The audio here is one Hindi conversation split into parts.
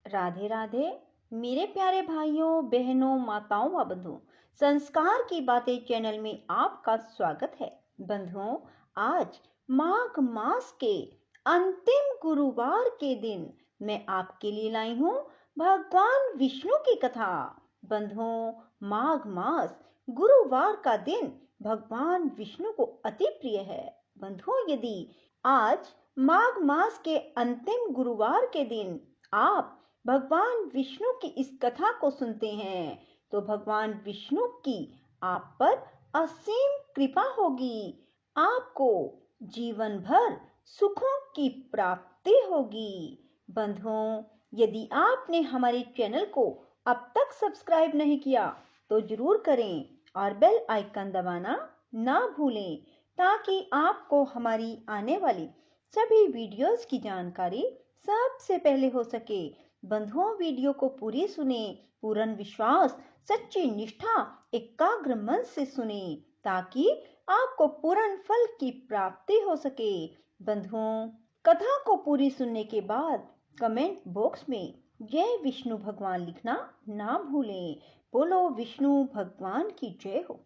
राधे राधे मेरे प्यारे भाइयों बहनों माताओं व बंधुओं। संस्कार की बातें चैनल में आपका स्वागत है। बंधुओं, आज माघ मास के अंतिम गुरुवार के दिन मैं आपके लिए लाई हूँ भगवान विष्णु की कथा। बंधुओं, माघ मास गुरुवार का दिन भगवान विष्णु को अति प्रिय है। बंधुओं, यदि आज माघ मास के अंतिम गुरुवार के दिन आप भगवान विष्णु की इस कथा को सुनते हैं तो भगवान विष्णु की आप पर असीम कृपा होगी। आपको जीवन भर सुखों की प्राप्ति होगी। बंधुओं, यदि आपने हमारे चैनल को अब तक सब्सक्राइब नहीं किया तो जरूर करें और बेल आइकन दबाना ना भूलें ताकि आपको हमारी आने वाली सभी वीडियोस की जानकारी सबसे पहले हो सके। बंधुओं, वीडियो को पूरी सुने, पूर्ण विश्वास, सच्ची निष्ठा, एकाग्र मन से सुने ताकि आपको पूर्ण फल की प्राप्ति हो सके। बंधुओं, कथा को पूरी सुनने के बाद कमेंट बॉक्स में जय विष्णु भगवान लिखना ना भूलें। बोलो विष्णु भगवान की जय हो।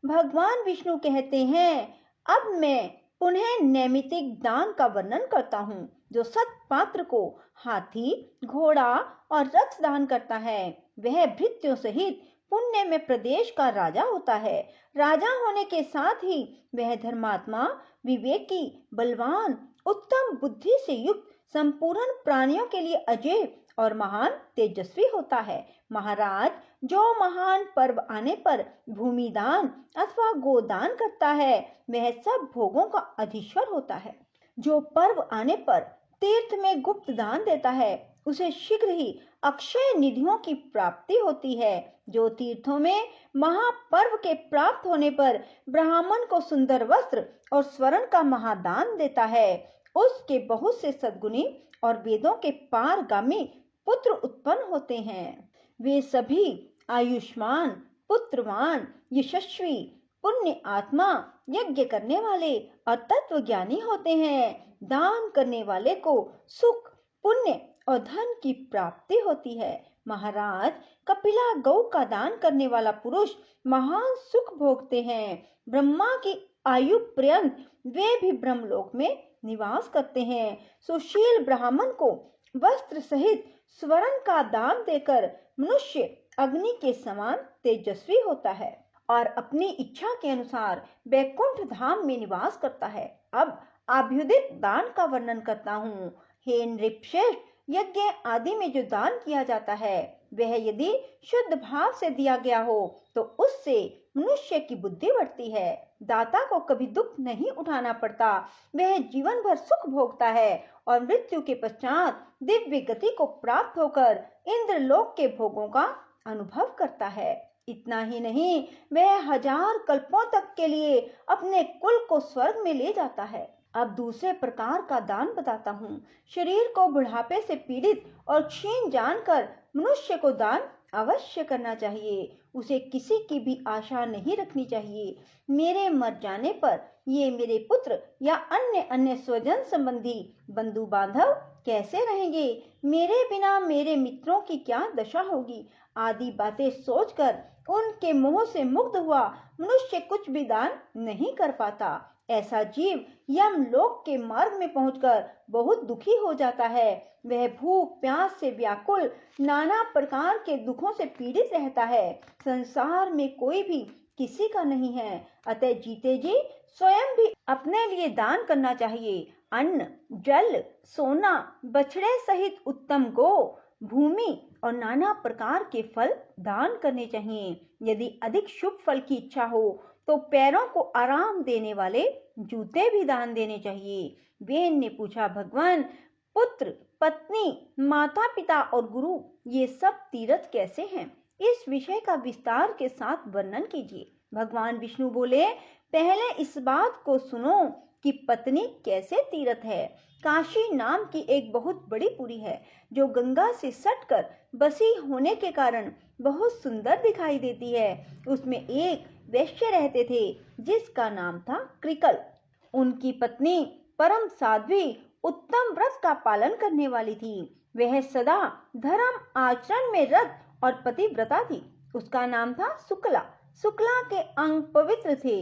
भगवान विष्णु कहते हैं, अब मैं पुनः नैमित्तिक दान का वर्णन करता हूँ। जो सत्पात्र को हाथी, घोड़ा और रथ दान करता है वह भृत्यों सहित पुण्य में प्रदेश का राजा होता है। राजा होने के साथ ही वह धर्मात्मा, विवेकी, बलवान, उत्तम बुद्धि से युक्त, संपूर्ण प्राणियों के लिए अजय और महान तेजस्वी होता है। महाराज, जो महान पर्व आने पर भूमि दान अथवा गोदान करता है वह सब भोगों का अधीश्वर होता है। जो पर्व आने पर तीर्थ में गुप्त दान देता है उसे शीघ्र ही अक्षय निधियों की प्राप्ति होती है। जो तीर्थों में महापर्व के प्राप्त होने पर ब्राह्मण को सुंदर वस्त्र और स्वर्ण का महादान देता है उसके बहुत से सद्गुणी और वेदों के पारगामी पुत्र उत्पन्न होते हैं। वे सभी आयुष्मान, पुत्रवान, यशस्वी, पुण्य आत्मा, यज्ञ करने वाले और तत्व ज्ञानी होते हैं। दान करने वाले को सुख, पुण्य और धन की प्राप्ति होती है। महाराज, कपिला गौ का दान करने वाला पुरुष महान सुख भोगते हैं। ब्रह्मा की आयु पर्यंत वे भी ब्रह्मलोक में निवास करते हैं। सुशील ब्राह्मण को वस्त्र सहित स्वर्ण का दान देकर मनुष्य अग्नि के समान तेजस्वी होता है और अपनी इच्छा के अनुसार वैकुंठ धाम में निवास करता है। अब अभ्युदित दान का वर्णन करता हूँ। हे नृपश्रेष्ठ, यज्ञ आदि में जो दान किया जाता है वह यदि शुद्ध भाव से दिया गया हो तो उससे मनुष्य की बुद्धि बढ़ती है। दाता को कभी दुख नहीं उठाना पड़ता। वह जीवन भर सुख भोगता है और मृत्यु के पश्चात दिव्य गति को प्राप्त होकर इंद्रलोक के भोगों का अनुभव करता है। इतना ही नहीं, वह 1000 कल्पों तक के लिए अपने कुल को स्वर्ग में ले जाता है। अब दूसरे प्रकार का दान बताता हूँ। शरीर को बुढ़ापे से पीड़ित और क्षीण जानकर मनुष्य को दान अवश्य करना चाहिए। उसे किसी की भी आशा नहीं रखनी चाहिए। मेरे मर जाने पर ये मेरे पुत्र या अन्य स्वजन संबंधी बंधु बांधव कैसे रहेंगे, मेरे बिना मेरे मित्रों की क्या दशा होगी आदि बातें सोचकर उनके मोह से मुक्त हुआ मनुष्य कुछ भी दान नहीं कर पाता। ऐसा जीव यमलोक के मार्ग में पहुंचकर बहुत दुखी हो जाता है। वह भूख प्यास से व्याकुल, नाना प्रकार के दुखों से पीड़ित रहता है। संसार में कोई भी किसी का नहीं है, अतः जीते जी स्वयं भी अपने लिए दान करना चाहिए। अन्न, जल, सोना, बछड़े सहित उत्तम गो, भूमि और नाना प्रकार के फल दान करने चाहिए। यदि अधिक शुभ फल की इच्छा हो तो पैरों को आराम देने वाले जूते भी दान देने चाहिए। वेन ने पूछा, भगवान, पुत्र, पत्नी, माता पिता और गुरु ये सब तीर्थ कैसे हैं? इस विषय का विस्तार के साथ वर्णन कीजिए। भगवान विष्णु बोले, पहले इस बात को सुनो कि पत्नी कैसे तीर्थ है। काशी नाम की एक बहुत बड़ी पुरी है जो गंगा से सटकर बसी होने के कारण बहुत सुंदर दिखाई देती है। उसमें एक वैश्य रहते थे जिसका नाम था कृकल। उनकी पत्नी परम साध्वी उत्तम व्रत का पालन करने वाली थी। वह सदा धर्म आचरण में रत और पतिव्रता थी। उसका नाम था शुक्ला। शुक्ला के अंग पवित्र थे।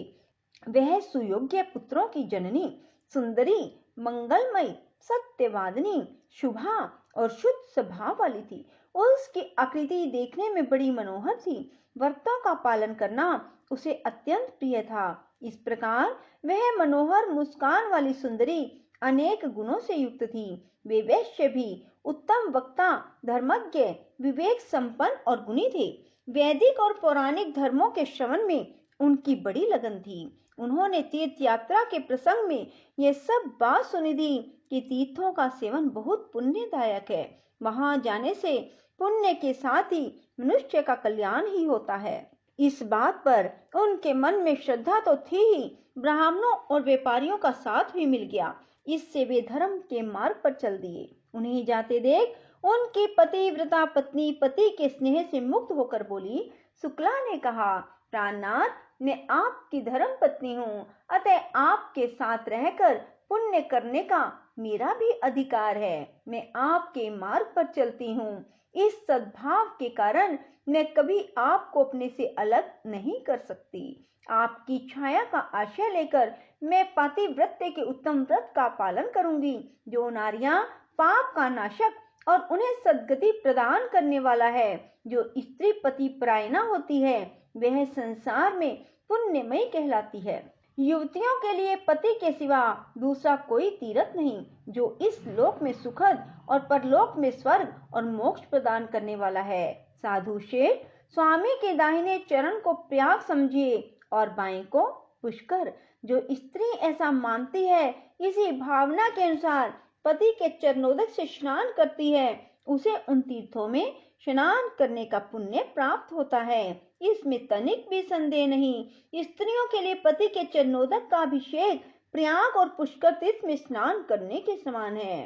वह सुयोग्य पुत्रों की जननी, सुंदरी, मंगलमयी, सत्यवादिनी, शुभा और शुद्ध स्वभाव वाली थी। उसकी आकृति देखने में बड़ी मनोहर थी। व्रतों का पालन करना उसे अत्यंत प्रिय था। इस प्रकार वह मनोहर मुस्कान वाली सुंदरी अनेक गुणों से युक्त थी। वे वैश्य भी उत्तम वक्ता, धर्मज्ञ, विवेक संपन्न और गुणी थे। वैदिक और पौराणिक धर्मों के श्रवण में उनकी बड़ी लगन थी। उन्होंने तीर्थ यात्रा के प्रसंग में यह सब बात सुनी थी कि तीर्थों का सेवन बहुत पुण्यदायक है। वहां जाने से पुण्य के साथ ही मनुष्य का कल्याण ही होता है। इस बात पर उनके मन में श्रद्धा तो थी ही, ब्राह्मणों और व्यापारियों का साथ भी मिल गया। इससे वे धर्म के मार्ग पर चल दिए। उन्हें जाते देख उनकी पतिव्रता पत्नी पति के स्नेह से मुक्त होकर बोली। शुक्ला ने कहा, प्राणनाथ, मैं आपकी धर्म पत्नी हूँ, अतः आपके साथ रहकर पुण्य करने का मेरा भी अधिकार है। मैं आपके मार्ग पर चलती हूँ। इस सद्भाव के कारण मैं कभी आपको अपने से अलग नहीं कर सकती। आपकी छाया का आश्रय लेकर मैं पातिव्रत्य के उत्तम व्रत का पालन करूंगी। जो नारियां पाप का नाशक और उन्हें सद्गति प्रदान करने वाला है, जो स्त्री पति परायणा होती है, वह संसार में पुण्यमयी कहलाती है। युवतियों के लिए पति के सिवा दूसरा कोई तीर्थ नहीं, जो इस लोक में सुखद और परलोक में स्वर्ग और मोक्ष प्रदान करने वाला है। साधु शेठ, स्वामी के दाहिने चरण को प्रयाग समझिए और बाएं को पुष्कर। जो स्त्री ऐसा मानती है, इसी भावना के अनुसार पति के चरणोदक से स्नान करती है, उसे उन तीर्थों में स्नान करने का पुण्य प्राप्त होता है। इसमें तनिक भी संदेह नहीं। स्त्रियों के लिए पति के चरणोदक का अभिषेक प्रयाग और पुष्कर तीर्थ में स्नान करने के समान है।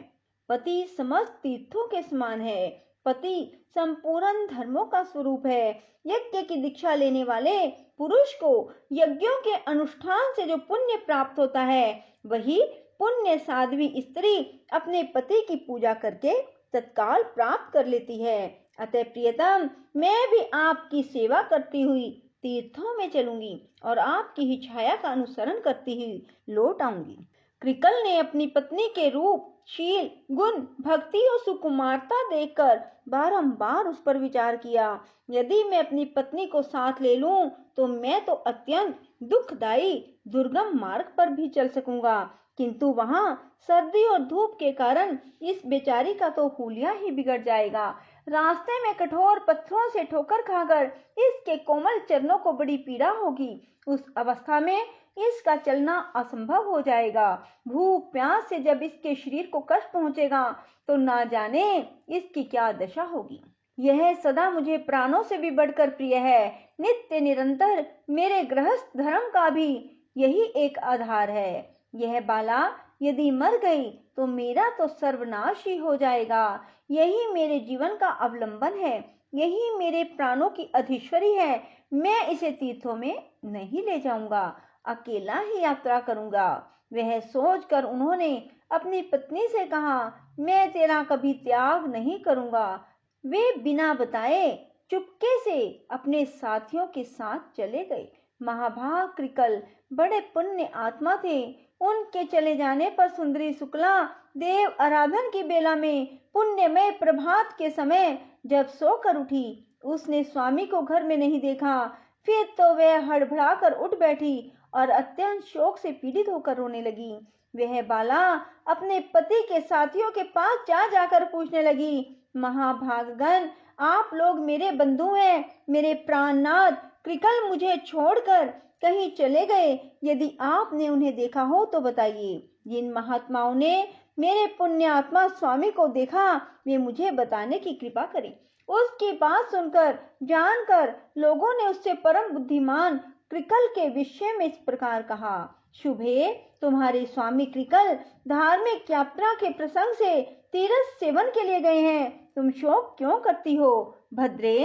पति समस्त तीर्थों के समान है। पति संपूर्ण धर्मों का स्वरूप है। यज्ञ की दीक्षा लेने वाले पुरुष को यज्ञों के अनुष्ठान से जो पुण्य प्राप्त होता है, वही पुण्य साध्वी स्त्री अपने पति की पूजा करके तत्काल प्राप्त कर लेती है। अतः प्रियतम, मैं भी आपकी सेवा करती हुई तीर्थों में चलूंगी और आपकी ही छाया का अनुसरण करती हुई लौट आऊंगी। कृकल ने अपनी पत्नी के रूप, शील, गुण, भक्ति और सुकुमारता देखकर बारंबार उस पर विचार किया। यदि मैं अपनी पत्नी को साथ ले लूं, तो मैं तो अत्यंत दुखदायी दुर्गम मार्ग पर भी चल सकूंगा, किंतु वहां सर्दी और धूप के कारण इस बेचारी का तो हुलिया ही बिगड़ जाएगा। रास्ते में कठोर पत्थरों से ठोकर खाकर इसके कोमल चरणों को बड़ी पीड़ा होगी। उस अवस्था में इसका चलना असंभव हो जाएगा। भूख प्यास से जब इसके शरीर को कष्ट पहुंचेगा, तो ना जाने इसकी क्या दशा होगी। यह सदा मुझे प्राणों से भी बढ़कर प्रिय है। नित्य निरंतर मेरे गृहस्थ धर्म का भी यही एक आधार है। यह बाला यदि मर गई, तो मेरा तो सर्वनाश ही हो जाएगा। यही मेरे जीवन का अवलंबन है। यही मेरे प्राणों की अधीश्वरी है। मैं इसे तीर्थों में नहीं ले जाऊंगा, अकेला ही यात्रा करूंगा। वह सोचकर उन्होंने अपनी पत्नी से कहा, मैं तेरा कभी त्याग नहीं करूंगा। वे बिना बताए चुपके से अपने साथियों के साथ चले गए। महाभाग कृकल बड़े पुण्य आत्मा थे। उनके चले जाने पर सुंदरी शुक्ला देव आराधन की बेला में पुण्यमय प्रभात के समय जब सोकर उठी, उसने स्वामी को घर में नहीं देखा। फिर तो वह हड़बड़ाकर उठ बैठी और अत्यंत शोक से पीड़ित होकर रोने लगी। वह बाला अपने पति के साथियों के पास जा जाकर पूछने लगी, महाभागगण, आप लोग मेरे बंधु हैं। मेरे प्राणनाथ कृकल मुझे छोड़कर कहीं चले गए। यदि आपने उन्हें देखा हो तो बताइए। जिन महात्माओं ने मेरे पुण्य आत्मा स्वामी को देखा, वे मुझे बताने की कृपा करें। उसकी बात सुनकर जानकर लोगों ने उससे परम बुद्धिमान कृकल के विषय में इस प्रकार कहा, शुभे, तुम्हारे स्वामी कृकल धार्मिक यात्रा के प्रसंग से तीर्थ सेवन के लिए गए हैं। तुम शोक क्यों करती हो? भद्रे,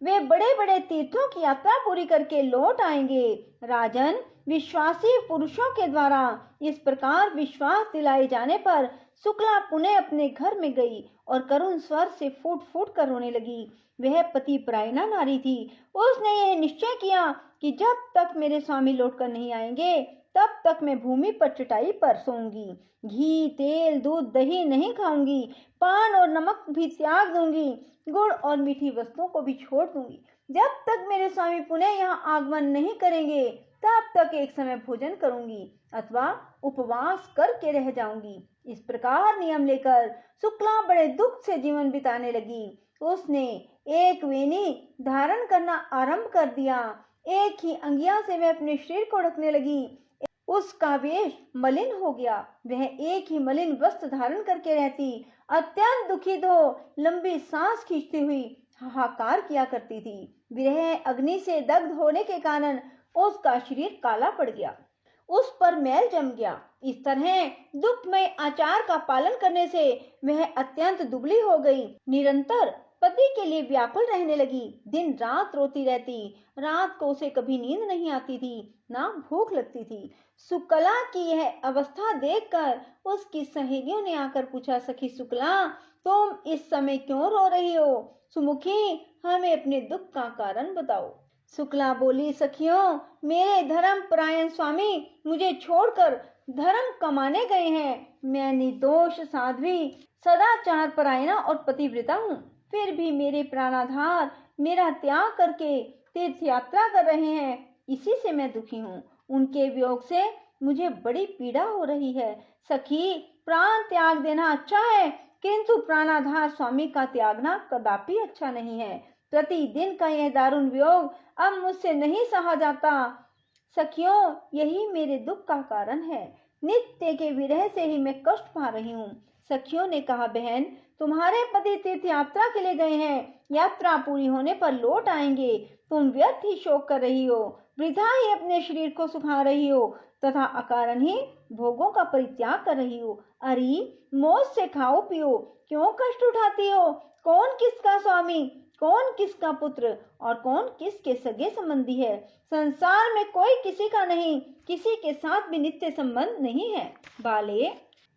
वे बड़े बड़े तीर्थों की यात्रा पूरी करके लौट आएंगे। राजन, विश्वासी पुरुषों के द्वारा इस प्रकार विश्वास दिलाए जाने पर शुक्ला पुनः अपने घर में गई और करुण स्वर से फूट फूट कर रोने लगी। वह पति परायणा नारी थी। उसने यह निश्चय किया कि जब तक मेरे स्वामी लौटकर नहीं आएंगे तब तक मैं भूमि पर चटाई पर सोऊंगी। घी, तेल, दूध, दही नहीं खाऊंगी। पान और नमक भी त्याग दूंगी। गुड़ और मीठी वस्तुओं को भी छोड़ दूंगी। जब तक मेरे स्वामी पुनः यहाँ आगमन नहीं करेंगे तब तक एक समय भोजन करूंगी अथवा उपवास करके रह जाऊंगी। इस प्रकार नियम लेकर शुक्ला बड़े दुख से जीवन बिताने लगी। उसने एक वेणी धारण करना आरंभ कर दिया। एक ही अंगिया से वह अपने शरीर को ढकने लगी। उसका वेश मलिन हो गया। वह एक ही मलिन वस्त्र धारण करके रहती। अत्यंत दुखित हो लंबी सांस खींचती हुई हाहाकार किया करती थी। विरह अग्नि से दग्ध होने के कारण उसका शरीर काला पड़ गया, उस पर मैल जम गया। इस तरह दुखमय आचार का पालन करने से वह अत्यंत दुबली हो गई। निरंतर पति के लिए व्याकुल रहने लगी। दिन रात रोती रहती। रात को उसे कभी नींद नहीं आती थी, ना भूख लगती थी। शुक्ला की यह अवस्था देखकर उसकी सहेलियों ने आकर पूछा, सखी शुक्ला, तुम इस समय क्यों रो रही हो? सुमुखी, हमें अपने दुख का कारण बताओ। शुक्ला बोली, सखियों, मेरे धर्म परायण स्वामी मुझे छोड़कर धर्म कमाने गए हैं। मैं निर्दोष साध्वी, सदाचार परायणा और पतिव्रता हूँ। फिर भी मेरे प्राणाधार मेरा त्याग करके तीर्थ यात्रा कर रहे हैं। इसी से मैं दुखी हूँ। उनके वियोग से मुझे बड़ी पीड़ा हो रही है। सखी, प्राण त्याग देना अच्छा है, किंतु प्राणाधार स्वामी का त्यागना कदापि अच्छा नहीं है। प्रतिदिन का यह दारुण वियोग अब मुझसे नहीं सहा जाता। सखियों, यही मेरे दुख का कारण है। नित्य के विरह से ही मैं कष्ट पा रही हूँ। सखियों ने कहा, बहन, तुम्हारे पति तीर्थ यात्रा के लिए गए हैं। यात्रा पूरी होने पर लौट आएंगे। तुम व्यर्थ ही शोक कर रही हो, वृथा ही अपने शरीर को सुखा रही हो तथा अकारण ही भोगों का परित्याग कर रही हो। अरे, मौज से खाओ पियो, क्यों कष्ट उठाती हो? कौन किसका स्वामी, कौन किसका पुत्र और कौन किसके सगे संबंधी है? संसार में कोई किसी का नहीं, किसी के साथ भी नित्य संबंध नहीं है। बाले,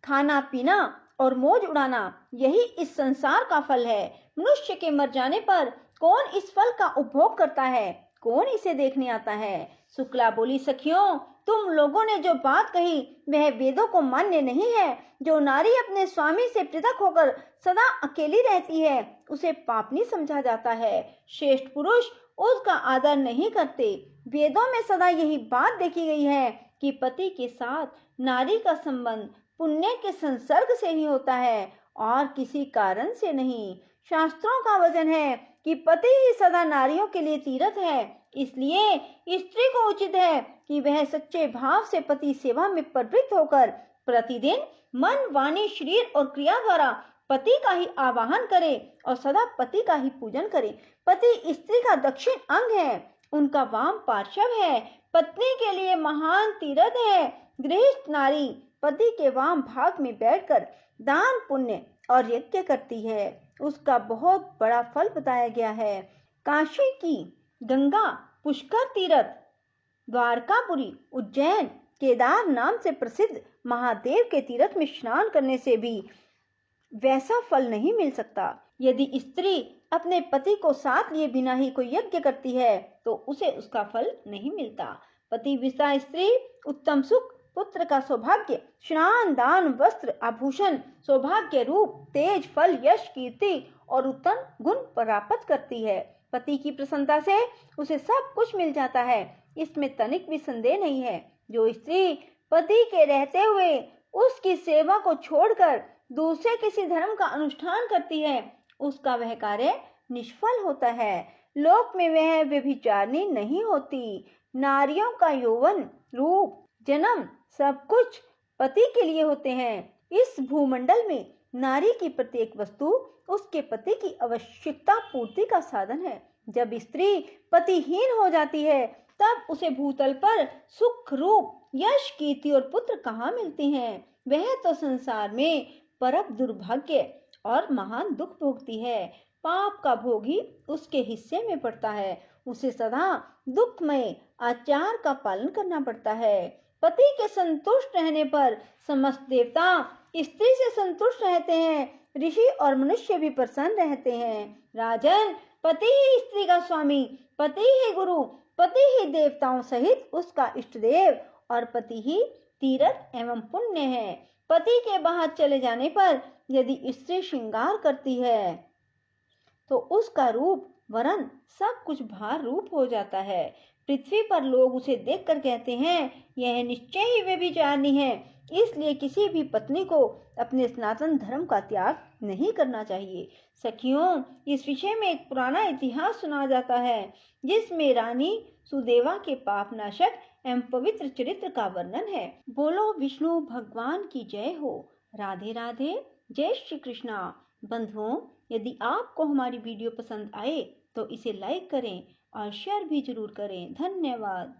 खाना पीना और मौज उड़ाना, यही इस संसार का फल है। मनुष्य के मर जाने पर कौन इस फल का उपभोग करता है? कौन इसे देखने आता है? शुक्ला बोली, सखियों, तुम लोगों ने जो बात कही वह वेदों को मान्य नहीं है। जो नारी अपने स्वामी से पृथक होकर सदा अकेली रहती है उसे पापनी समझा जाता है। श्रेष्ठ पुरुष उसका आदर नहीं करते। वेदों में सदा यही बात देखी गई है कि पति के साथ नारी का संबंध पुण्य के संसर्ग से ही होता है और किसी कारण से नहीं। शास्त्रों का वचन है कि पति ही सदा नारियों के लिए तीर्थ है। इसलिए स्त्री को उचित है कि वह सच्चे भाव से पति सेवा में प्रवृत्त होकर प्रतिदिन मन, वाणी, शरीर और क्रिया द्वारा पति का ही आवाहन करे और सदा पति का ही पूजन करे। पति स्त्री का दक्षिण अंग है, उनका वाम पार्श्व है, पत्नी के लिए महान तीर्थ है। गृहस्थ नारी पति के वाम भाग में बैठकर दान, पुण्य और यज्ञ करती है। उसका बहुत बड़ा फल बताया गया है। काशी की गंगा, पुष्कर तीर्थ, द्वारकापुरी, उज्जैन, केदार नाम से प्रसिद्ध महादेव के तीर्थ में स्नान करने से भी वैसा फल नहीं मिल सकता। यदि स्त्री अपने पति को साथ लिए बिना ही कोई यज्ञ करती है तो उसे उसका फल नहीं मिलता। पति विसा स्त्री उत्तम सुख, पुत्र का सौभाग्य, स्नान, दान, वस्त्र, आभूषण, सौभाग्य, रूप, तेज, फल, यश, कीर्ति और उत्तम गुण प्राप्त करती है। पति की प्रसन्नता से उसे सब कुछ मिल जाता है, इसमें तनिक भी संदेह नहीं है। जो स्त्री पति के रहते हुए उसकी सेवा को छोड़कर दूसरे किसी धर्म का अनुष्ठान करती है उसका वह कार्य निष्फल होता है। लोक में वह व्यभिचारिणी नहीं होती। नारियों का यौवन, रूप, जन्म सब कुछ पति के लिए होते हैं। इस भूमंडल में नारी की प्रत्येक वस्तु उसके पति की आवश्यकता पूर्ति का साधन है। जब स्त्री पतिहीन हो जाती है तब उसे भूतल पर सुख, रूप, यश, कीर्ति और पुत्र कहाँ मिलते हैं? वह तो संसार में परम दुर्भाग्य और महान दुख भोगती है। पाप का भोग ही उसके हिस्से में पड़ता है। उसे सदा दुखमय आचार का पालन करना पड़ता है। पति के संतुष्ट रहने पर समस्त देवता स्त्री से संतुष्ट रहते हैं। ऋषि और मनुष्य भी प्रसन्न रहते हैं। राजन, पति ही स्त्री का स्वामी, पति ही गुरु, पति ही देवताओं सहित उसका इष्ट देव और पति ही तीर्थ एवं पुण्य है। पति के बाहर चले जाने पर यदि स्त्री श्रृंगार करती है तो उसका रूप वरन सब कुछ भार रूप हो जाता है। पृथ्वी पर लोग उसे देखकर कहते हैं, यह निश्चय ही व्यभिचारिणी है। इसलिए किसी भी पत्नी को अपने सनातन धर्म का त्याग नहीं करना चाहिए। सखियों, इस विषय में एक पुराना इतिहास सुना जाता है जिसमें रानी सुदेवा के पापनाशक एवं पवित्र चरित्र का वर्णन है। बोलो विष्णु भगवान की जय हो। राधे राधे। जय श्री कृष्णा। बंधुओं, यदि आपको हमारी वीडियो पसंद आए तो इसे लाइक करें और शेयर भी जरूर करें। धन्यवाद।